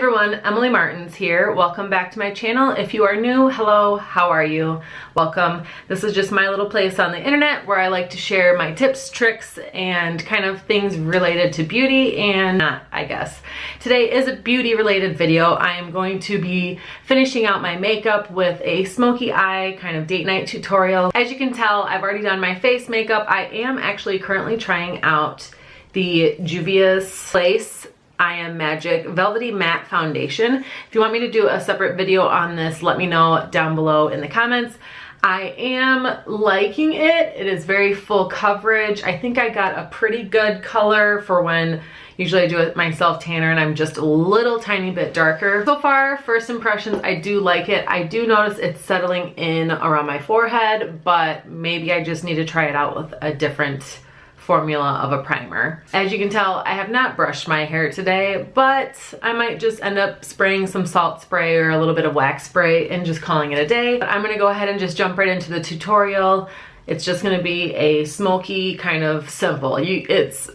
everyone, Emily Martins here. Welcome back to my channel. If you are new, hello, how are you? Welcome. This is just my little place on the internet where I like to share my tips, tricks, and kind of things related to beauty and not, I guess. Today is a beauty related video. I am going to be finishing out my makeup with a smoky eye kind of date night tutorial. As you can tell, I've already done my face makeup. I am actually currently trying out the Juvia's Place I Am Magic Velvety Matte Foundation. If you want me to do a separate video on this, let me know down below in the comments. I am liking it. It is very full coverage. I think I got a pretty good color for when usually I do it myself tanner and I'm just a little tiny bit darker. So far, first impressions, I do like it. I do notice it's settling in around my forehead, but maybe I just need to try it out with a different formula of a primer. As you can tell, I have not brushed my hair today, but I might just end up spraying some salt spray or a little bit of wax spray and just calling it a day. But I'm gonna go ahead and just jump right into the tutorial. It's just gonna be a smoky kind of simple.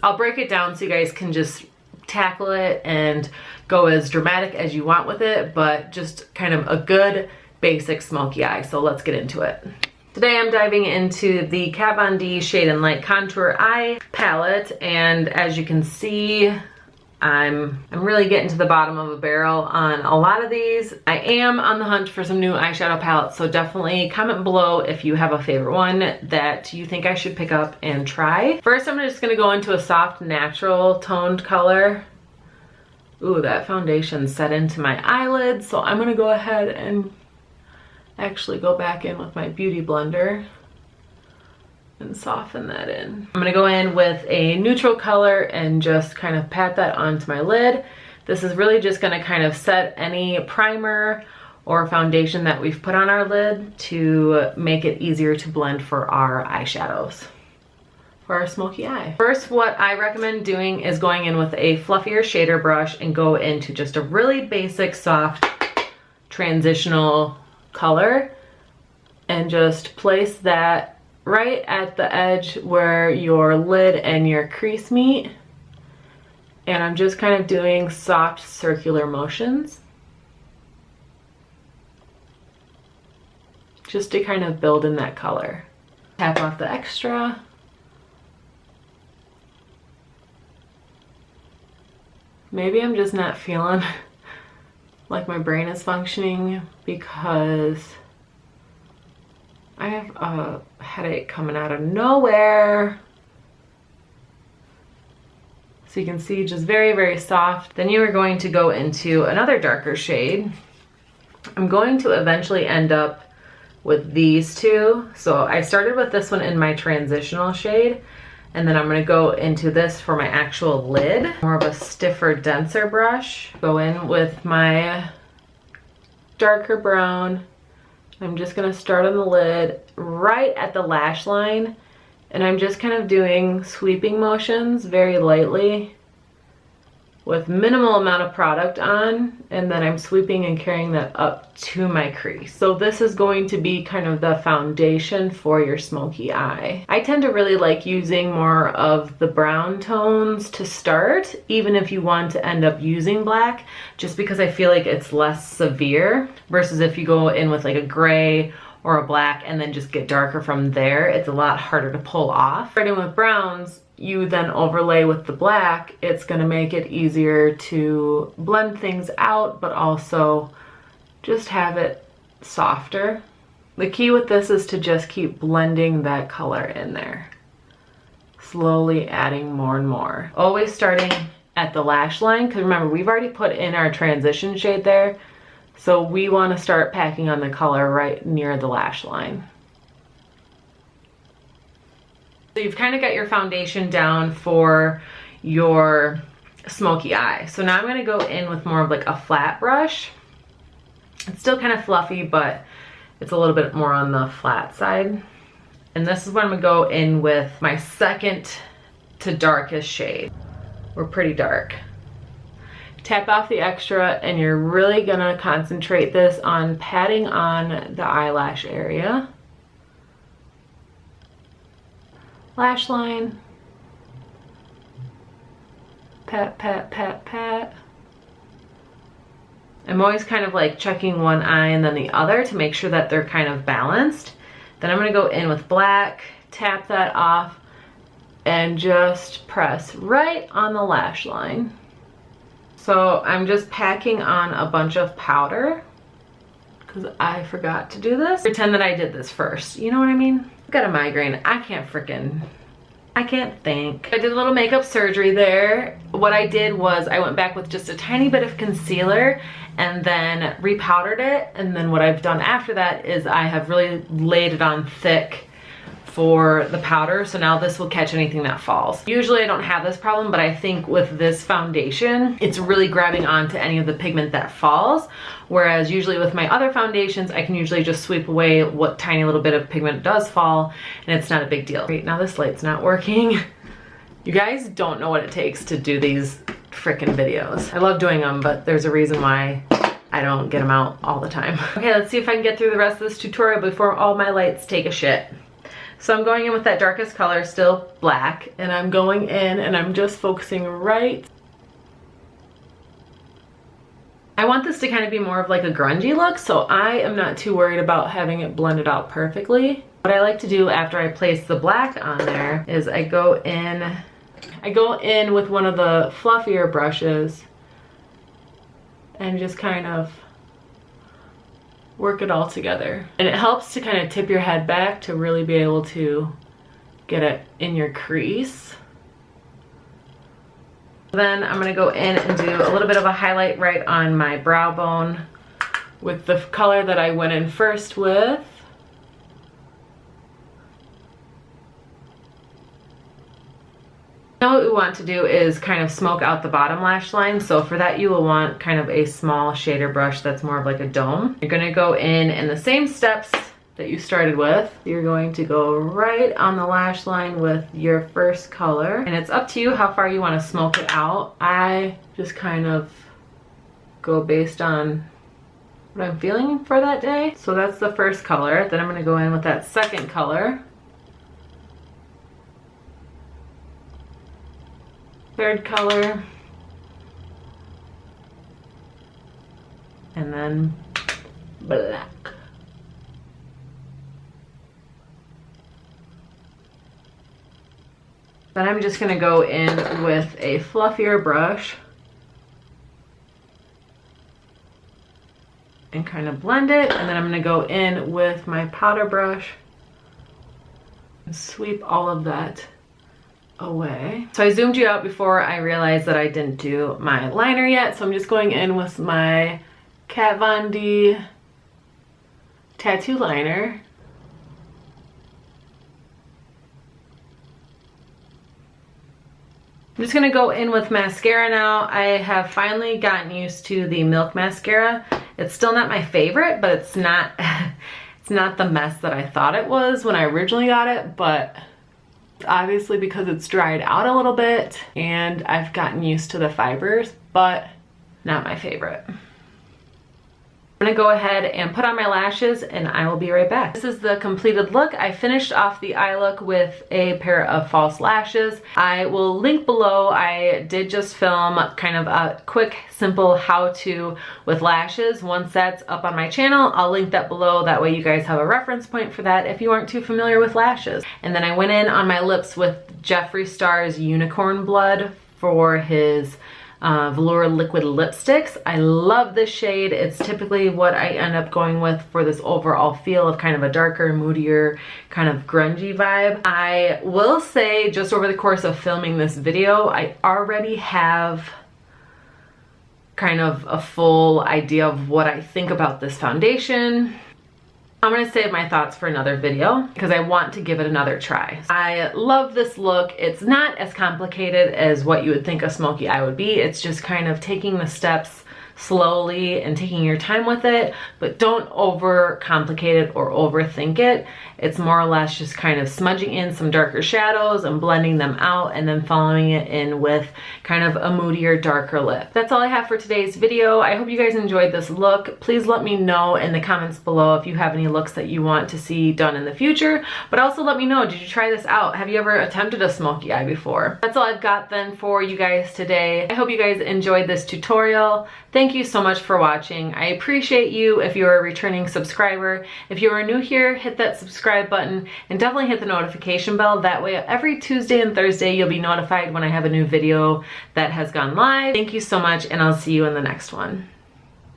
I'll break it down so you guys can just tackle it and go as dramatic as you want with it, but just kind of a good basic smoky eye. So let's get into it. Today I'm diving into the Kat Von D Shade and Light Contour Eye palette, and as you can see, I'm really getting to the bottom of a barrel on a lot of these. I am on the hunt for some new eyeshadow palettes, so definitely comment below if you have a favorite one that you think I should pick up and try. First, I'm just gonna go into a soft, natural toned color. Ooh, that foundation set into my eyelids, so I'm gonna go ahead and actually go back in with my beauty blender and soften that in. I'm gonna go in with a neutral color and just kind of pat that onto my lid. This is really just gonna kind of set any primer or foundation that we've put on our lid to make it easier to blend for our eyeshadows, for our smoky eye. First, what I recommend doing is going in with a fluffier shader brush and go into just a really basic, soft, transitional color and just place that right at the edge where your lid and your crease meet. And I'm just kind of doing soft circular motions just to kind of build in that color. Tap off the extra. Maybe I'm just not feeling like my brain is functioning because I have a headache coming out of nowhere. So you can see just very, very soft. Then you are going to go into another darker shade. I'm going to eventually end up with these two. So I started with this one in my transitional shade, and then I'm gonna go into this for my actual lid. More of a stiffer, denser brush. Go in with my darker brown. I'm just gonna start on the lid right at the lash line, and I'm just kind of doing sweeping motions very lightly with minimal amount of product on, and then I'm sweeping and carrying that up to my crease. So this is going to be kind of the foundation for your smoky eye. I tend to really like using more of the brown tones to start, even if you want to end up using black, just because I feel like it's less severe versus if you go in with like a gray or a black and then just get darker from there, it's a lot harder to pull off. Starting with browns, you then overlay with the black, it's gonna make it easier to blend things out, but also just have it softer. The key with this is to just keep blending that color in there. Slowly adding more and more. Always starting at the lash line, because remember, we've already put in our transition shade there, so we wanna start packing on the color right near the lash line. So you've kind of got your foundation down for your smoky eye. So now I'm going to go in with more of like a flat brush. It's still kind of fluffy, but it's a little bit more on the flat side. And this is when I'm going to go in with my second to darkest shade. We're pretty dark. Tap off the extra, and you're really going to concentrate this on patting on the eyelash area. Lash line, pat, pat, pat, pat. I'm always kind of like checking one eye and then the other to make sure that they're kind of balanced. Then I'm gonna go in with black, tap that off, and just press right on the lash line. So I'm just packing on a bunch of powder because I forgot to do this. Pretend that I did this first, you know what I mean? I've got a migraine, I can't think. I did a little makeup surgery there. What I did was I went back with just a tiny bit of concealer and then repowdered it. And then what I've done after that is I have really laid it on thick for the powder. So now this will catch anything that falls. Usually I don't have this problem, but I think with this foundation, it's really grabbing onto any of the pigment that falls. Whereas usually with my other foundations, I can usually just sweep away what tiny little bit of pigment does fall and it's not a big deal. Great, now this light's not working. You guys don't know what it takes to do these frickin' videos. I love doing them, but there's a reason why I don't get them out all the time. Okay, let's see if I can get through the rest of this tutorial before all my lights take a shit. So I'm going in with that darkest color, still black, and I'm going in and I'm just focusing right. I want this to kind of be more of like a grungy look, so I am not too worried about having it blended out perfectly. What I like to do after I place the black on there is I go in with one of the fluffier brushes and just kind of work it all together. And it helps to kind of tip your head back to really be able to get it in your crease. Then I'm gonna go in and do a little bit of a highlight right on my brow bone with the color that I went in first with. Now what we want to do is kind of smoke out the bottom lash line. So for that you will want kind of a small shader brush that's more of like a dome. You're gonna go in the same steps that you started with. You're going to go right on the lash line with your first color. And it's up to you how far you want to smoke it out. I just kind of go based on what I'm feeling for that day. So that's the first color. Then I'm gonna go in with that second color. Third color, and then black. Then I'm just gonna go in with a fluffier brush and kind of blend it, and then I'm gonna go in with my powder brush and sweep all of that away. So I zoomed you out before I realized that I didn't do my liner yet, so I'm just going in with my Kat Von D tattoo liner. I'm just gonna go in with mascara now. I have finally gotten used to the Milk mascara. It's still not my favorite, but it's not it's not the mess that I thought it was when I originally got it, but obviously because it's dried out a little bit and I've gotten used to the fibers, but not my favorite. I'm gonna go ahead and put on my lashes and I will be right back. This is the completed look. I finished off the eye look with a pair of false lashes. I will link below. I did just film kind of a quick, simple how-to with lashes. Once that's up on my channel, I'll link that below. That way you guys have a reference point for that if you aren't too familiar with lashes. And then I went in on my lips with Jeffree Star's Unicorn Blood for his velour liquid lipsticks. I love this shade. It's typically what I end up going with for this overall feel of kind of a darker, moodier, kind of grungy vibe. I will say just over the course of filming this video, I already have kind of a full idea of what I think about this foundation. I'm gonna save my thoughts for another video because I want to give it another try. I love this look. It's not as complicated as what you would think a smoky eye would be. It's just kind of taking the steps slowly and taking your time with it, but don't overcomplicate it or overthink it. It's more or less just kind of smudging in some darker shadows and blending them out and then following it in with kind of a moodier, darker lip. That's all I have for today's video. I hope you guys enjoyed this look. Please let me know in the comments below if you have any looks that you want to see done in the future, but also let me know, did you try this out? Have you ever attempted a smoky eye before? That's all I've got then for you guys today. I hope you guys enjoyed this tutorial. Thank thank you so much for watching. I appreciate you if you're a returning subscriber. If you are new here, hit that subscribe button and definitely hit the notification bell. That way every Tuesday and Thursday you'll be notified when I have a new video that has gone live. Thank you so much, and I'll see you in the next one.